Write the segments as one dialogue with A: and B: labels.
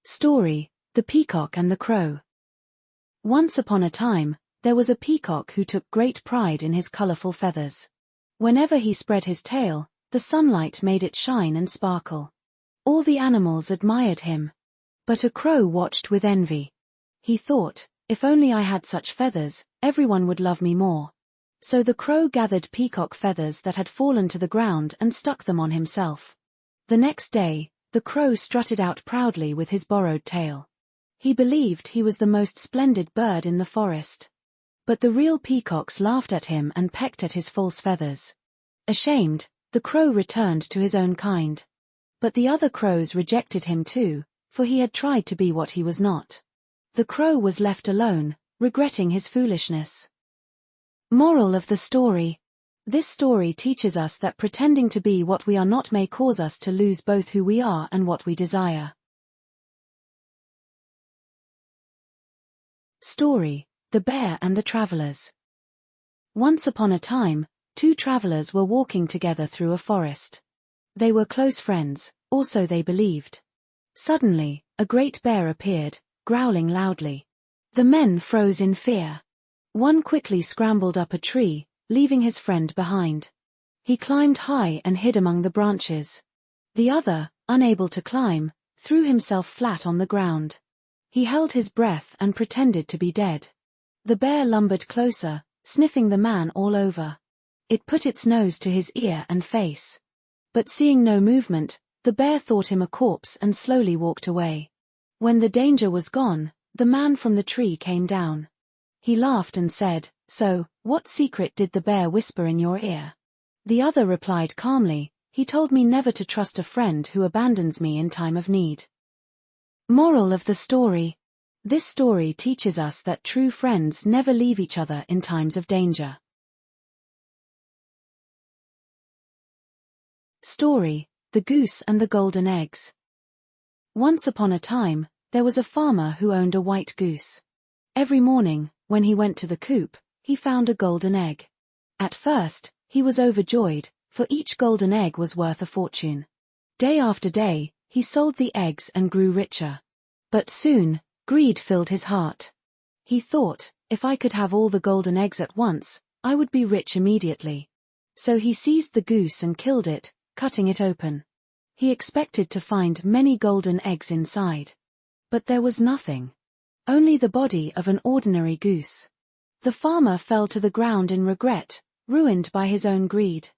A: Story: The Peacock and the Crow. Once upon a time, there was a peacock who took great pride in his colorful feathers. Whenever he spread his tail, the sunlight made it shine and sparkle. All the animals admired him. But a crow watched with envy. He thought, if only I had such feathers, everyone would love me more. So the crow gathered peacock feathers that had fallen to the ground and stuck them on himself. The next day, the crow strutted out proudly with his borrowed tail. He believed he was the most splendid bird in the forest. But the real peacocks laughed at him and pecked at his false feathers. Ashamed, the crow returned to his own kind. But the other crows rejected him too, for he had tried to be what he was not. The crow was left alone, regretting his foolishness. Moral of the story: this story teaches us that pretending to be what we are not may cause us to lose both who we are and what we desire. Story: The Bear and the Travelers. Once upon a time, two travelers were walking together through a forest. They were close friends, or so they believed. Suddenly, a great bear appeared, growling loudly. The men froze in fear. One quickly scrambled up a tree, leaving his friend behind. He climbed high and hid among the branches. The other, unable to climb, threw himself flat on the ground. He held his breath and pretended to be dead. The bear lumbered closer, sniffing the man all over. It put its nose to his ear and face. But seeing no movement, the bear thought him a corpse and slowly walked away. When the danger was gone, the man from the tree came down. He laughed and said, "So, what secret did the bear whisper in your ear?" The other replied calmly, "He told me never to trust a friend who abandons me in time of need." Moral of the story: this story teaches us that true friends never leave each other in times of danger. Story: The Goose and the Golden Eggs. Once upon a time, there was a farmer who owned a white goose. Every morning, when he went to the coop, he found a golden egg. At first, he was overjoyed, for each golden egg was worth a fortune. Day after day, he sold the eggs and grew richer. But soon, greed filled his heart. He thought, if I could have all the golden eggs at once, I would be rich immediately. So he seized the goose and killed it, cutting it open. He expected to find many golden eggs inside. But there was nothing. Only the body of an ordinary goose. The farmer fell to the ground in regret, ruined by his own greed.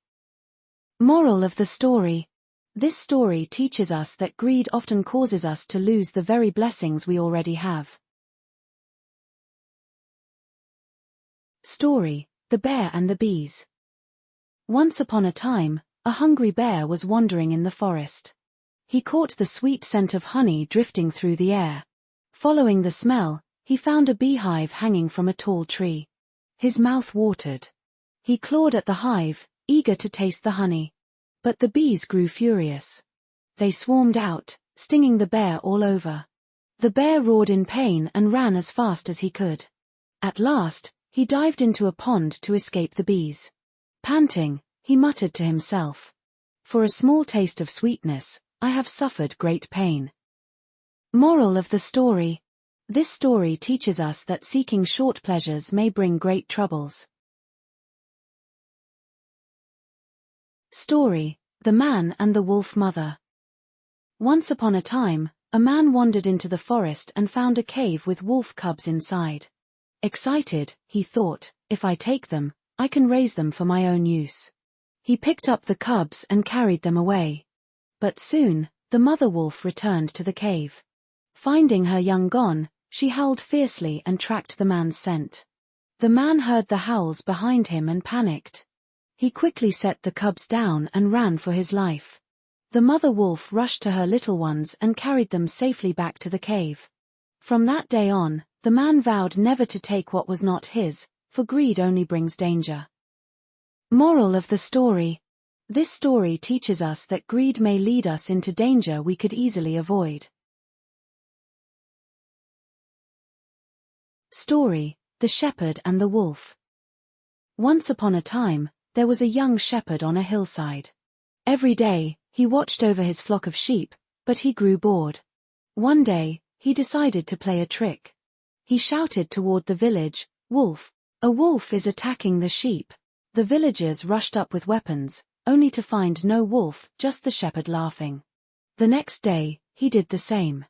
A: Moral of the story: this story teaches us that greed often causes us to lose the very blessings we already have. Story: The Bear and the Bees. Once upon a time, a hungry bear was wandering in the forest. He caught the sweet scent of honey drifting through the air. Following the smell, he found a beehive hanging from a tall tree. His mouth watered. He clawed at the hive, eager to taste the honey. But the bees grew furious. They swarmed out, stinging the bear all over. The bear roared in pain and ran as fast as he could. At last, he dived into a pond to escape the bees. Panting, he muttered to himself, "For a small taste of sweetness, I have suffered great pain." Moral of the story: this story teaches us that seeking short pleasures may bring great troubles. Story: The Man and the Wolf Mother. Once upon a time, a man wandered into the forest and found a cave with wolf cubs inside. Excited, he thought, if I take them, I can raise them for my own use. He picked up the cubs and carried them away. But soon, the mother wolf returned to the cave. Finding her young gone, she howled fiercely and tracked the man's scent. The man heard the howls behind him and panicked. He quickly set the cubs down and ran for his life. The mother wolf rushed to her little ones and carried them safely back to the cave. From that day on, the man vowed never to take what was not his, for greed only brings danger. Moral of the story: this story teaches us that greed may lead us into danger we could easily avoid. Story: The Shepherd and the Wolf. Once upon a time, there was a young shepherd on a hillside. Every day, he watched over his flock of sheep, but he grew bored. One day, he decided to play a trick. He shouted toward the village, "Wolf! A wolf is attacking the sheep." The villagers rushed up with weapons, only to find no wolf, just the shepherd laughing. The next day, he did the same.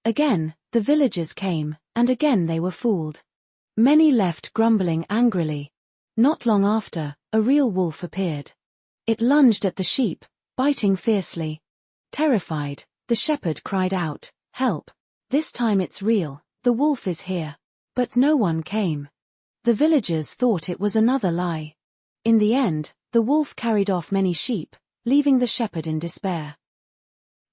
A: Again, the villagers came, and again they were fooled. Many left grumbling angrily. Not long after, a real wolf appeared. It lunged at the sheep, biting fiercely. Terrified, the shepherd cried out, "Help! This time it's real, the wolf is here." But no one came. The villagers thought it was another lie. In the end, the wolf carried off many sheep, leaving the shepherd in despair.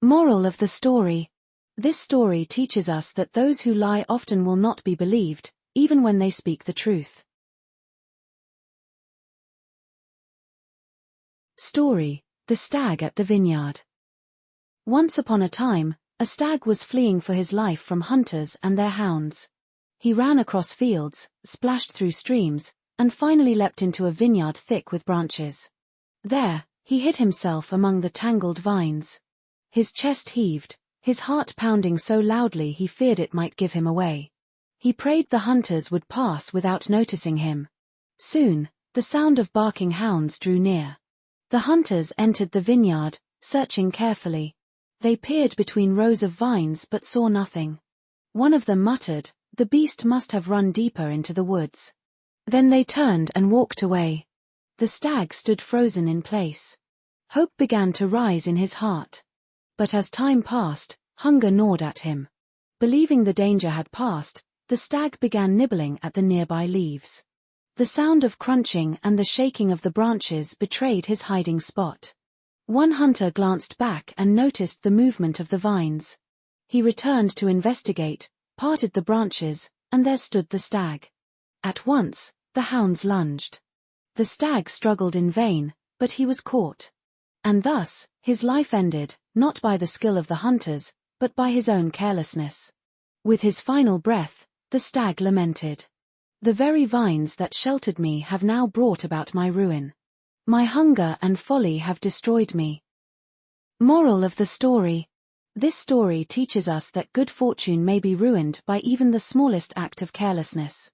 A: Moral of the story. This story teaches us that those who lie often will not be believed, even when they speak the truth. Story: The Stag at the Vineyard. Once upon a time, a stag was fleeing for his life from hunters and their hounds. He ran across fields, splashed through streams, and finally leapt into a vineyard thick with branches. There, he hid himself among the tangled vines. His chest heaved, his heart pounding so loudly he feared it might give him away. He prayed the hunters would pass without noticing him. Soon, the sound of barking hounds drew near. The hunters entered the vineyard, searching carefully. They peered between rows of vines but saw nothing. One of them muttered, "The beast must have run deeper into the woods." Then they turned and walked away. The stag stood frozen in place. Hope began to rise in his heart. But as time passed, hunger gnawed at him. Believing the danger had passed, the stag began nibbling at the nearby leaves. The sound of crunching and the shaking of the branches betrayed his hiding spot. One hunter glanced back and noticed the movement of the vines. He returned to investigate, parted the branches, and there stood the stag. At once, the hounds lunged. The stag struggled in vain, but he was caught. And thus, his life ended, not by the skill of the hunters, but by his own carelessness. With his final breath, the stag lamented, "The very vines that sheltered me have now brought about my ruin. My hunger and folly have destroyed me." Moral of the story. This story teaches us that good fortune may be ruined by even the smallest act of carelessness.